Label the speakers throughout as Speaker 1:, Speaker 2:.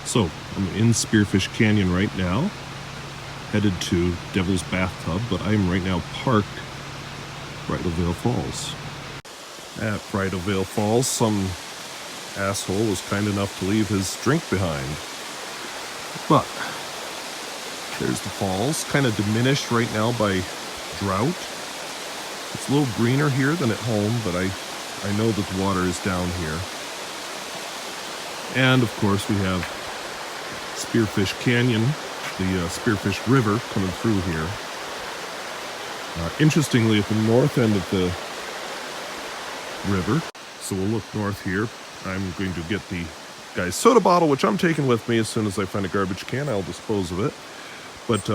Speaker 1: So, I'm in Spearfish Canyon right now, headed to Devil's Bathtub, but I'm right now parked Bridal Veil Falls. At Bridal Veil Falls, some asshole was kind enough to leave his drink behind. But there's the falls, kind of diminished right now by drought. It's a little greener here than at home, but I know that the water is down here. And of course we have Spearfish Canyon, the Spearfish River coming through here. Interestingly, at the north end of the river, so we'll look north here, I'm going to get the guy's soda bottle, which I'm taking with me. As soon as I find a garbage can, I'll dispose of it. But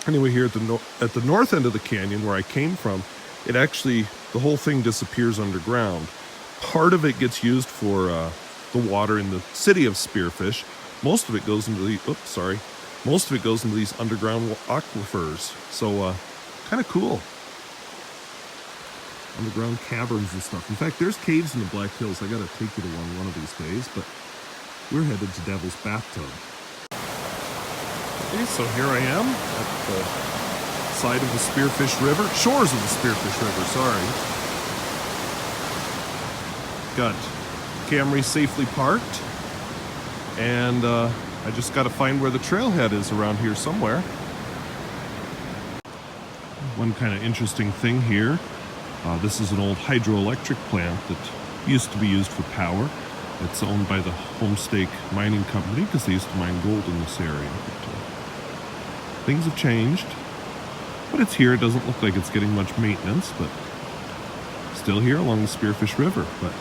Speaker 1: anyway, here at the north end of the canyon where I came from, it actually, the whole thing disappears underground. Part of it gets used for the water in the city of Spearfish. Most of it goes into the, most of it goes into these underground aquifers. So kind of cool. Underground caverns and stuff. In fact, there's caves in the Black Hills. I gotta take you to one of these days, but we're headed to Devil's Bathtub. Okay, so here I am at the side of the Spearfish River, shores of the Spearfish River, sorry. Got Camry safely parked, and I just gotta find where the trailhead is around here somewhere. One kind of interesting thing here, this is an old hydroelectric plant that used to be used for power. It's owned by the Homestake Mining Company because they used to mine gold in this area. But, things have changed, but it's here. It doesn't look like it's getting much maintenance, but still here along the Spearfish River. But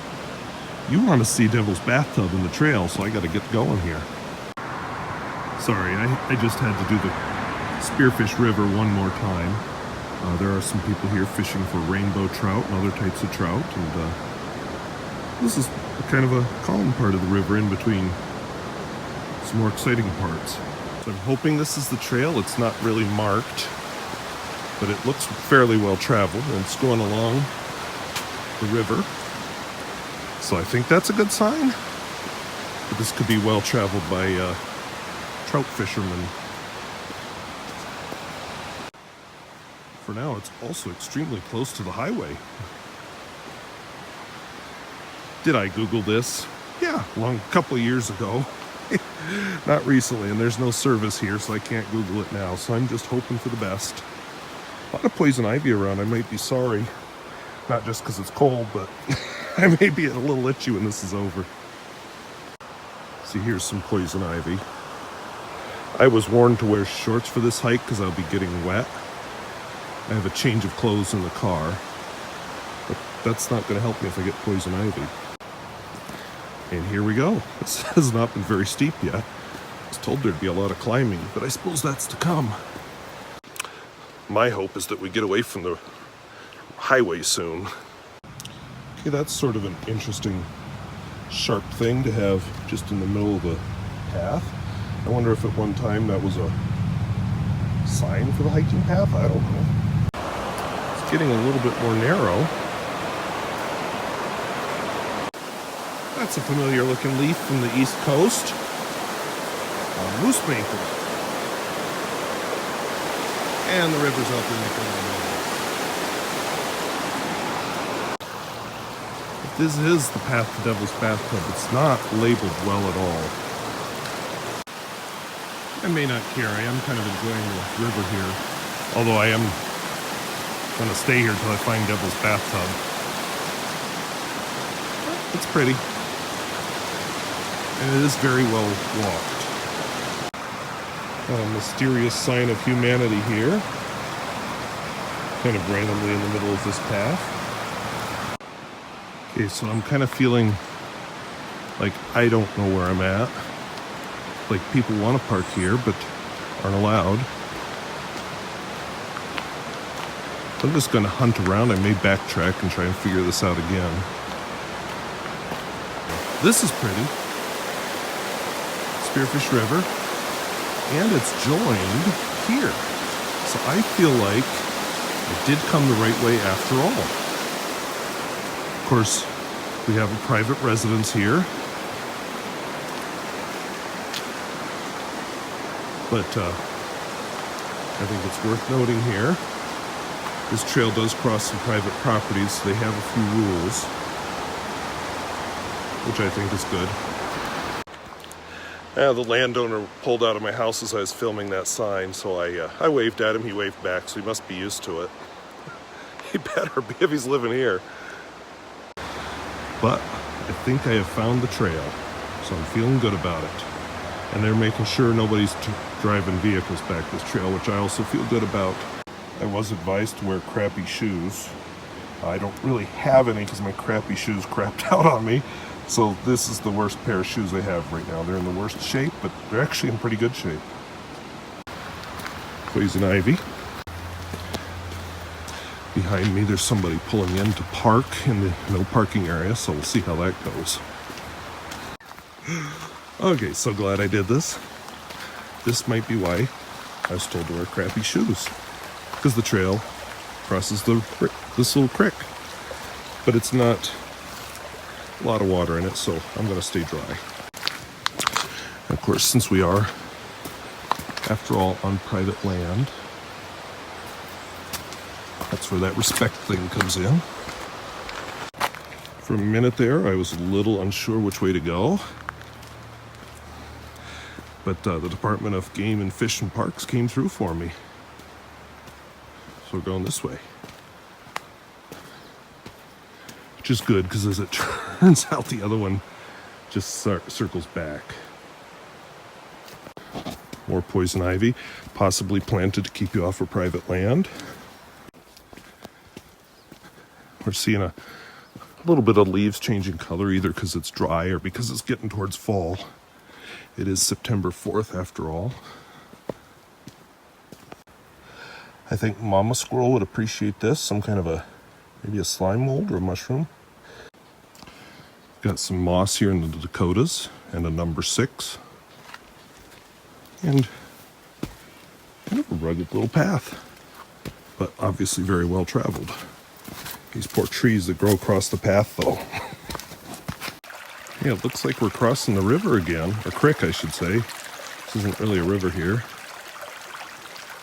Speaker 1: you want to see Devil's Bathtub in the trail, so I got to get going here. Sorry, I just had to do the Spearfish River one more time. There are some people here fishing for rainbow trout and other types of trout, and this is kind of a calm part of the river in between some more exciting parts. So I'm hoping this is the trail. It's not really marked, but it looks fairly well traveled, and it's going along the river. So I think that's a good sign. But this could be well traveled by trout fishermen. For now, it's also extremely close to the highway. Did I Google this? Yeah, a couple of years ago. Not recently, and there's no service here, so I can't Google it now. So I'm just hoping for the best. A lot of poison ivy around. I might be sorry. Not just because it's cold, but I may be a little itchy when this is over. See, here's some poison ivy. I was warned to wear shorts for this hike because I'll be getting wet. I have a change of clothes in the car, but that's not going to help me if I get poison ivy. And here we go. This has not been very steep yet. I was told there'd be a lot of climbing, but I suppose that's to come. My hope is that we get away from the highway soon. Okay, that's sort of an interesting, sharp thing to have just in the middle of the path. I wonder if at one time that was a sign for the hiking path? I don't know. It's getting a little bit more narrow. That's a familiar looking leaf from the East Coast. Moose maple. And the river's out there making a noise. If this is the path to Devil's Bathtub, it's not labeled well at all. I may not care. I am kind of enjoying the river here. Although I am going to stay here until I find Devil's Bathtub. It's pretty. And it is very well walked. A mysterious sign of humanity here. Kind of randomly in the middle of this path. Okay, so I'm kind of feeling like I don't know where I'm at. Like people want to park here, but aren't allowed. I'm just going to hunt around. I may backtrack and try and figure this out again. This is pretty. Spearfish River, and it's joined here. So I feel like it did come the right way after all. Of course, we have a private residence here. But I think it's worth noting here, this trail does cross some private properties, so they have a few rules, which I think is good. The landowner pulled out of my house as I was filming that sign, so I waved at him, he waved back, so he must be used to it. He better be if he's living here. But I think I have found the trail, so I'm feeling good about it. And they're making sure nobody's driving vehicles back this trail, which I also feel good about. I was advised to wear crappy shoes. I don't really have any because my crappy shoes crapped out on me. So this is the worst pair of shoes I have right now. They're in the worst shape, but they're actually in pretty good shape. Poison ivy. Behind me, there's somebody pulling in to park in the no parking area, so we'll see how that goes. Okay, so glad I did this. This might be why I was told to wear crappy shoes, because the trail crosses this little creek, but it's not a lot of water in it, so I'm going to stay dry. And of course, since we are, after all, on private land, that's where that respect thing comes in. For a minute there, I was a little unsure which way to go. But the Department of Game and Fish and Parks came through for me. So we're going this way. Which is good, because as it turns out, the other one just circles back. More poison ivy, possibly planted to keep you off of private land. We're seeing a little bit of leaves changing color, either because it's dry or because it's getting towards fall. It is September 4th after all. I think Mama Squirrel would appreciate this, some kind of maybe a slime mold or a mushroom. Got some moss here in the Dakotas and a number 6. And kind of a rugged little path, but obviously very well traveled. These poor trees that grow across the path, though. Yeah, it looks like we're crossing the river again, or creek, I should say. This isn't really a river here.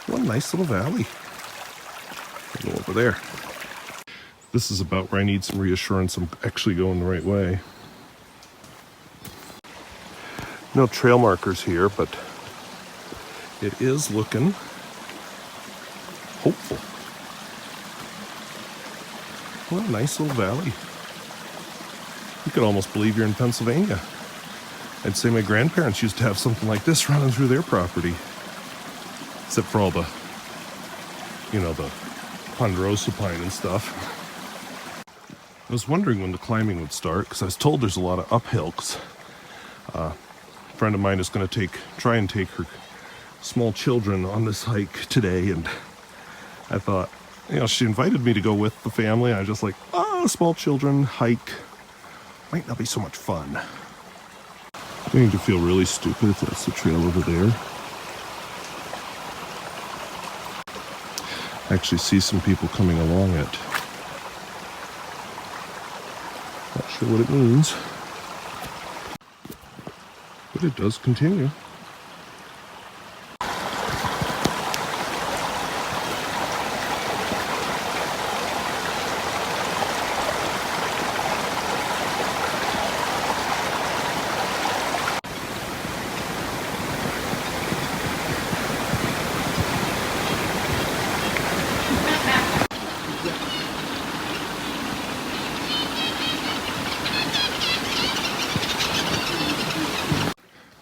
Speaker 1: What a nice little valley. We'll go over there. This is about where I need some reassurance I'm actually going the right way. No trail markers here, but it is looking hopeful. What a nice little valley. You could almost believe you're in Pennsylvania. I'd say my grandparents used to have something like this running through their property. Except for all the, the ponderosa pine and stuff. I was wondering when the climbing would start, because I was told there's a lot of uphills. A friend of mine is going to try and take her small children on this hike today, and I thought, she invited me to go with the family. I was just like, small children, hike. Might not be so much fun. I'm going to feel really stupid if that's the trail over there. I actually see some people coming along it. Not sure what it means. But it does continue.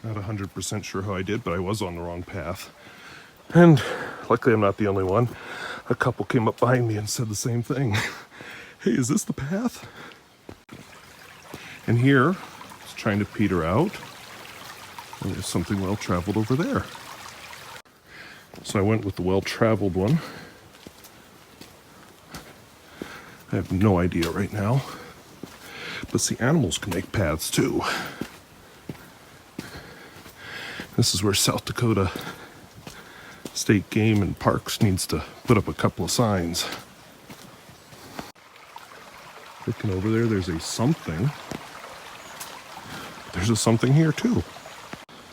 Speaker 1: Not 100% sure how I did, but I was on the wrong path. And luckily I'm not the only one. A couple came up behind me and said the same thing. Hey, is this the path? And here, it's trying to peter out. And there's something well-traveled over there. So I went with the well-traveled one. I have no idea right now. But see, animals can make paths too. This is where South Dakota State Game and Parks needs to put up a couple of signs. Looking over there, there's a something. There's a something here too.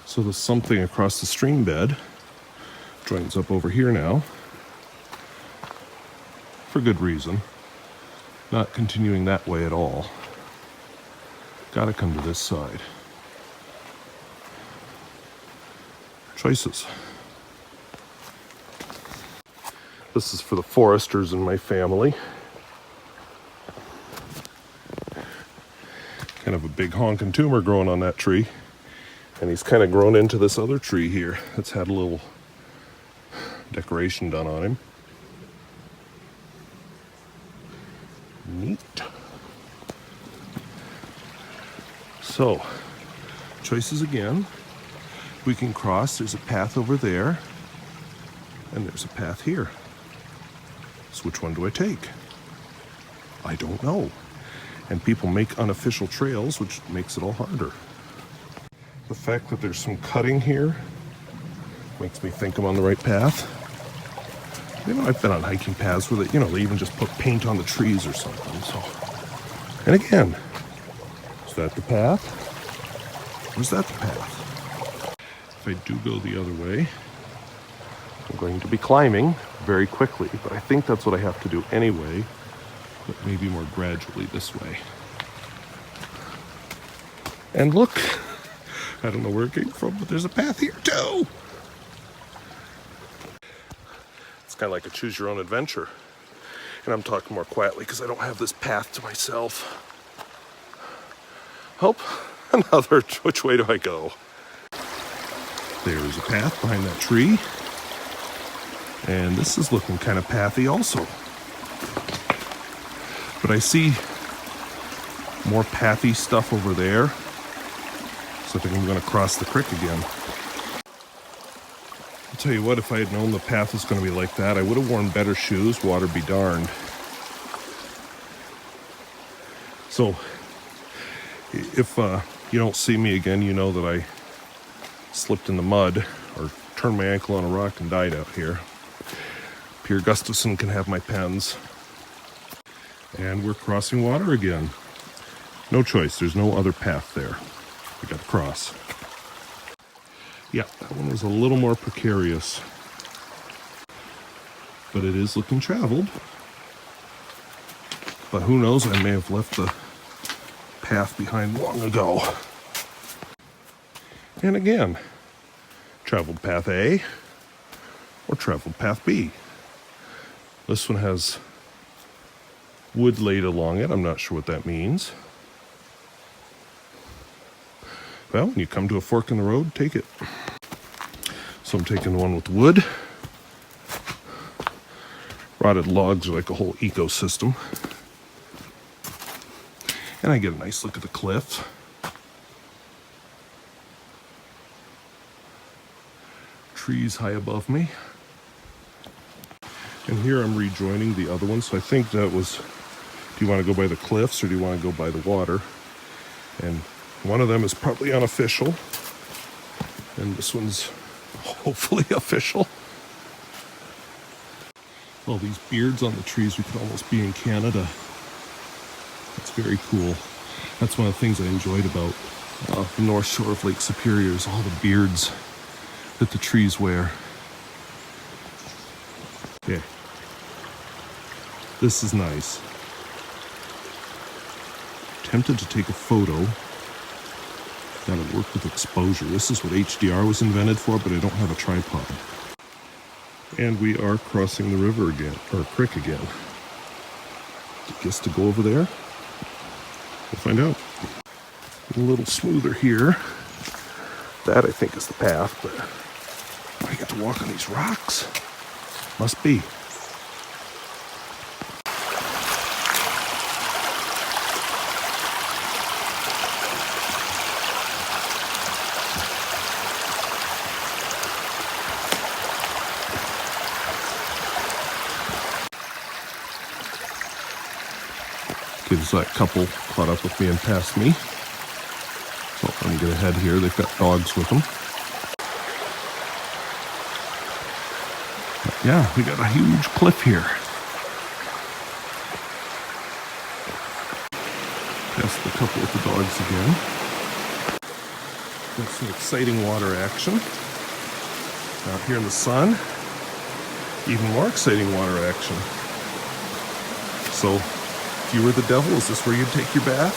Speaker 1: So the something across the stream bed Joins up over here now. For good reason. Not continuing that way at all. Gotta come to this side. Choices. This is for the foresters in my family. Kind of a big honking tumor growing on that tree. And he's kind of grown into this other tree here that's had a little decoration done on him. Neat. So, choices again. We can cross. There's a path over there. And there's a path here. So which one do I take? I don't know. And people make unofficial trails, which makes it all harder. The fact that there's some cutting here makes me think I'm on the right path. You know, I've been on hiking paths where they, they even just put paint on the trees or something. So, and again, is that the path? Or is that the path? If I do go the other way, I'm going to be climbing very quickly, but I think that's what I have to do anyway, but maybe more gradually this way. And look, I don't know where it came from, but there's a path here too. It's kind of like a choose your own adventure. And I'm talking more quietly because I don't have this path to myself. Oh, another, which way do I go? There's a path behind that tree. And this is looking kind of pathy also. But I see more pathy stuff over there. So I think I'm going to cross the creek again. I'll tell you what, if I had known the path was going to be like that, I would have worn better shoes, water be darned. So, if you don't see me again, you know that I slipped in the mud or turned my ankle on a rock and died out here. Pierre Gustafson can have my pens. And we're crossing water again. No choice, there's no other path there. We got to cross. Yeah, that one was a little more precarious. But it is looking traveled. But who knows, I may have left the path behind long ago. And again, traveled path A or traveled path B. This one has wood laid along it. I'm not sure what that means. Well, when you come to a fork in the road, take it. So I'm taking the one with wood. Rotted logs are like a whole ecosystem. And I get a nice look at the cliff. Trees high above me. And here I'm rejoining the other one. So I think that was, do you want to go by the cliffs or do you want to go by the water? And one of them is probably unofficial. And this one's hopefully official. All these beards on the trees, we could almost be in Canada. That's very cool. That's one of the things I enjoyed about the North Shore of Lake Superior is all the beards that the trees wear. Okay. This is nice. Tempted to take a photo. Gotta work with exposure. This is what HDR was invented for, but I don't have a tripod. And we are crossing the river again, or creek again. I guess to go over there? We'll find out. A little smoother here. That I think is the path, but I get to walk on these rocks. Must be. Kids, that couple caught up with me and passed me. So I'm gonna head here. They've got dogs with them. But yeah, we got a huge cliff here. Past the couple with the dogs again. Got some exciting water action. Out here in the sun. even more exciting water action. So, if you were the devil, is this where you'd take your bath?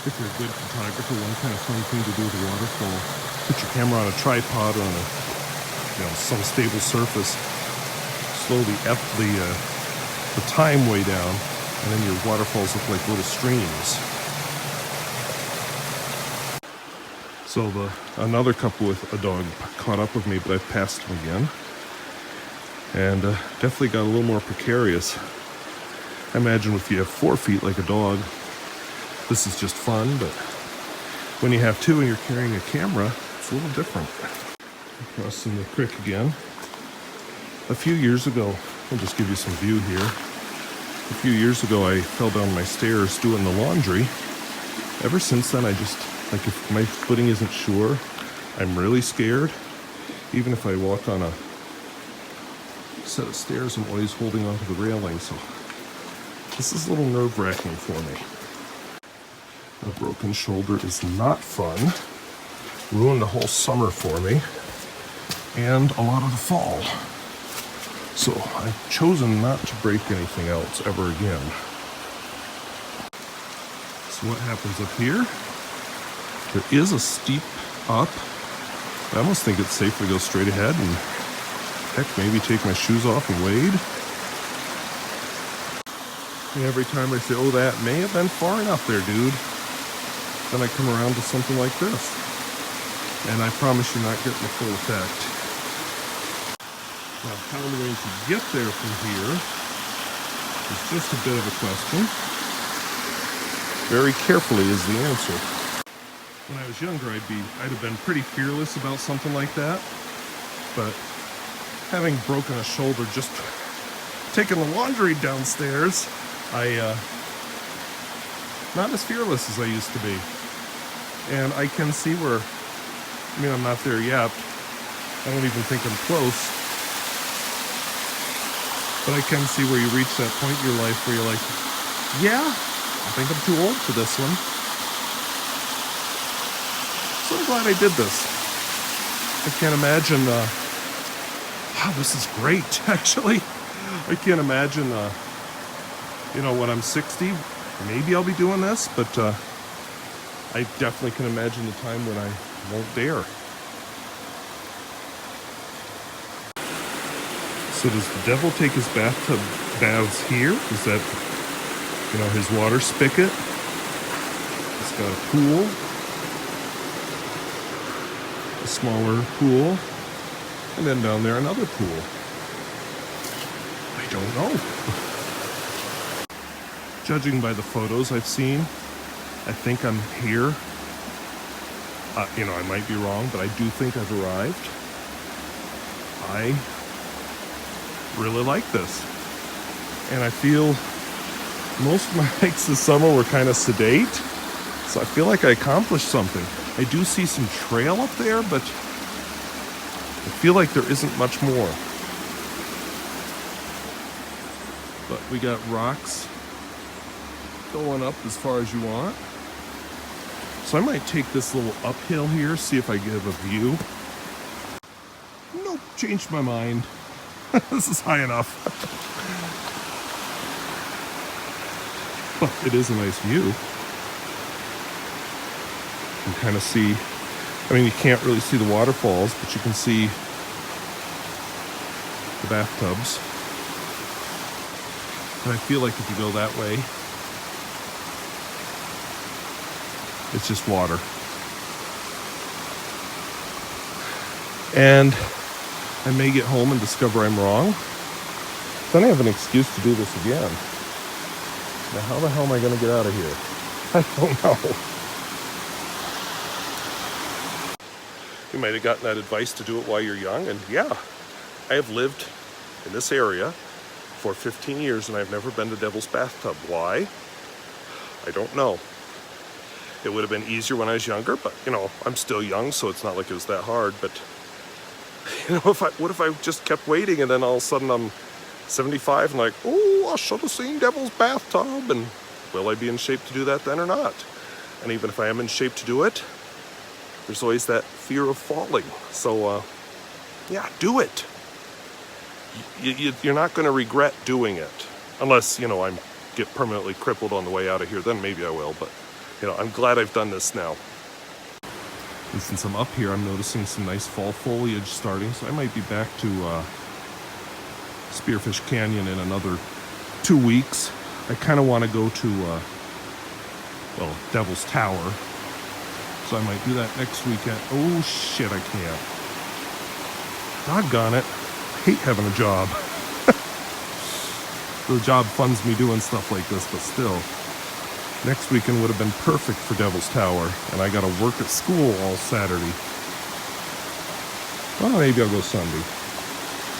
Speaker 1: If you're a good photographer, one kind of fun thing to do with a waterfall, put your camera on a tripod or on some stable surface, slowly up the time way down, and then your waterfalls look like little streams. So another couple with a dog caught up with me, but I've passed them again. And definitely got a little more precarious. I imagine if you have 4 feet like a dog, this is just fun, but when you have 2 and you're carrying a camera, it's a little different. Crossing the creek again. A few years ago, I'll just give you some view here. A few years ago, I fell down my stairs doing the laundry. Ever since then, I just, like, if my footing isn't sure, I'm really scared. Even if I walk on a set of stairs, I'm always holding onto the railing, so this is a little nerve-wracking for me. A broken shoulder is not fun. Ruined the whole summer for me, and a lot of the fall. So I've chosen not to break anything else ever again. So what happens up here? There is a steep up. I almost think it's safe to go straight ahead and heck, maybe take my shoes off and wade. And every time I say, oh, that may have been far enough there, dude, then I come around to something like this. And I promise you're not getting the full effect. Now, how I'm going to get there from here is just a bit of a question. Very carefully is the answer. When I was younger, I'd have been pretty fearless about something like that. But having broken a shoulder, just taking the laundry downstairs, not as fearless as I used to be. And I can see where, I'm not there yet. I don't even think I'm close. But I can see where you reach that point in your life where you're like, yeah, I think I'm too old for this one. So I'm glad I did this. I can't imagine, wow, this is great, actually. I can't imagine, when I'm 60, maybe I'll be doing this, but I definitely can imagine the time when I won't dare. So does the devil take his bathtub baths here? Is that, his water spigot? He's got a pool, a smaller pool, and then down there another pool. I don't know. Judging by the photos I've seen, I think I'm here. I might be wrong, but I do think I've arrived. I really like this. And I feel most of my hikes this summer were kind of sedate, so I feel like I accomplished something. I do see some trail up there, but I feel like there isn't much more. But we got rocks going up as far as you want. So I might take this little uphill here, see if I get a view. Nope, changed my mind. This is high enough. But it is a nice view. You can kind of see, you can't really see the waterfalls, but you can see the bathtubs. And I feel like if you go that way, it's just water. And I may get home and discover I'm wrong. Then I have an excuse to do this again. Now, how the hell am I going to get out of here? I don't know. You might have gotten that advice to do it while you're young, and yeah, I have lived in this area for 15 years and I've never been to Devil's Bathtub. Why? I don't know. It would have been easier when I was younger, but I'm still young, so it's not like it was that hard. But what if I just kept waiting and then all of a sudden I'm 75 and like, oh, I should have seen Devil's Bathtub, and will I be in shape to do that then or not? And even if I am in shape to do it, there's always that fear of falling. So Yeah, do it. You're not going to regret doing it. Unless, I get permanently crippled on the way out of here, then maybe I will. But, I'm glad I've done this now. And since I'm up here, I'm noticing some nice fall foliage starting. So I might be back to Spearfish Canyon in another 2 weeks. I kind of want to go to, Devil's Tower. So I might do that next weekend. Oh, shit, I can't. Doggone it. I hate having a job. The job funds me doing stuff like this, but still. Next weekend would have been perfect for Devil's Tower, and I got to work at school all Saturday. Well, maybe I'll go Sunday.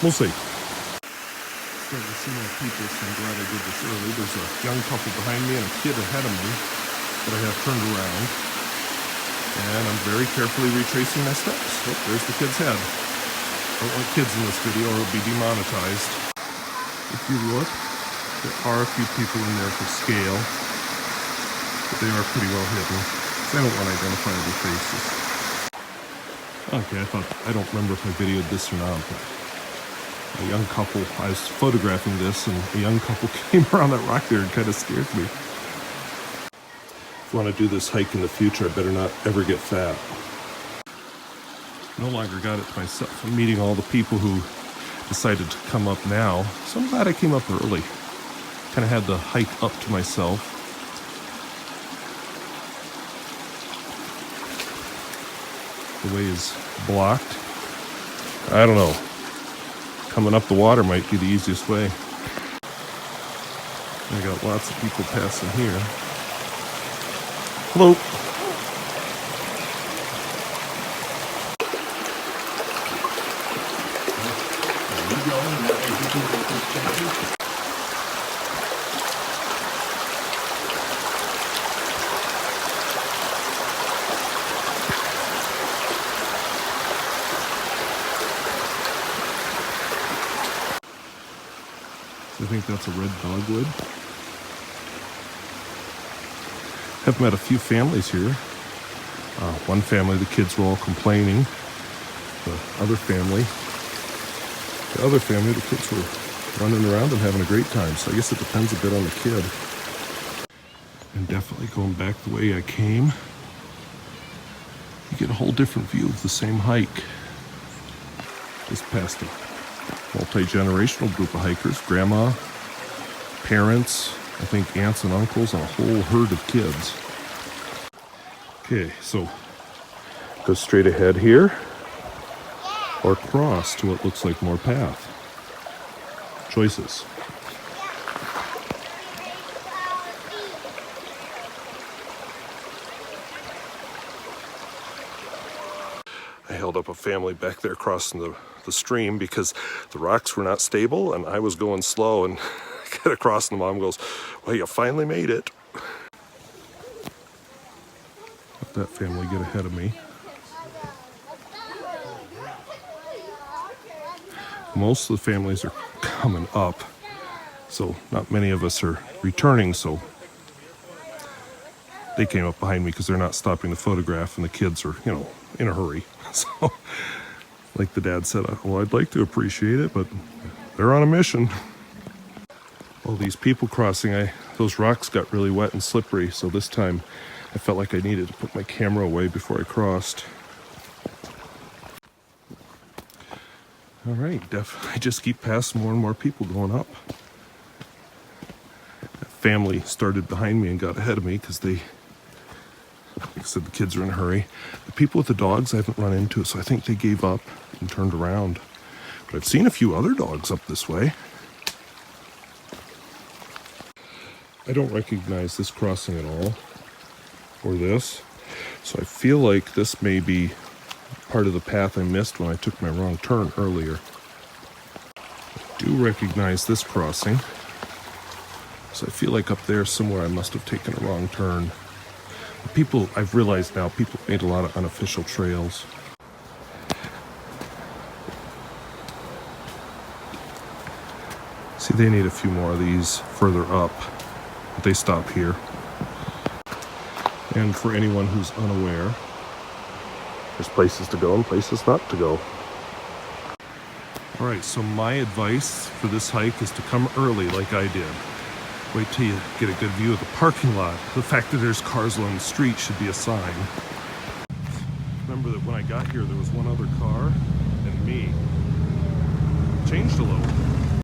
Speaker 1: We'll see. Starting to see more people, so I'm glad I did this early. There's a young couple behind me and a kid ahead of me that I have turned around. And I'm very carefully retracing my steps. Oh, there's the kid's head. Don't want kids in this video or it'll be demonetized. If you look, there are a few people in there for scale, but they are pretty well hidden. So I don't want to identify their faces. Okay, I don't remember if I videoed this or not, but a young couple, I was photographing this and a young couple came around that rock there and kind of scared me. If I want to do this hike in the future, I better not ever get fat. No longer got it to myself. I'm meeting all the people who decided to come up now, so I'm glad I came up early. Kind of had the hike up to myself. The way is blocked. I don't know. Coming up the water might be the easiest way. I got lots of people passing here. Hello. I think that's a red dogwood. I've met a few families here. One family, the kids were all complaining. The other family, the kids were running around and having a great time. So I guess it depends a bit on the kid. And definitely going back the way I came, you get a whole different view of the same hike. Just past a multi-generational group of hikers, grandma, parents, I think aunts and uncles, and a whole herd of kids. Okay, so go straight ahead here or cross to what looks like more path. Choices. I held up a family back there crossing the stream because the rocks were not stable and I was going slow, and I got across and the mom goes, "Well, you finally made it." Let that family get ahead of me. Most of the families are coming up, so not many of us are returning, so they came up behind me because they're not stopping to photograph and the kids are, in a hurry. So, like the dad said, well, I'd like to appreciate it, but they're on a mission. All these people crossing, those rocks got really wet and slippery, so this time I felt like I needed to put my camera away before I crossed. All right, I just keep passing more and more people going up. That family started behind me and got ahead of me because like I said, the kids are in a hurry. The people with the dogs I haven't run into, so I think they gave up and turned around. But I've seen a few other dogs up this way. I don't recognize this crossing at all, or this. So I feel like this may be part of the path I missed when I took my wrong turn earlier. I do recognize this crossing. So I feel like up there somewhere I must have taken a wrong turn. People, I've realized now, people made a lot of unofficial trails. See, they need a few more of these further up, but they stop here. And for anyone who's unaware, there's places to go and places not to go. All right, so my advice for this hike is to come early like I did. Wait till you get a good view of the parking lot. The fact that there's cars along the street should be a sign. Remember that when I got here, there was one other car and me. Changed a little.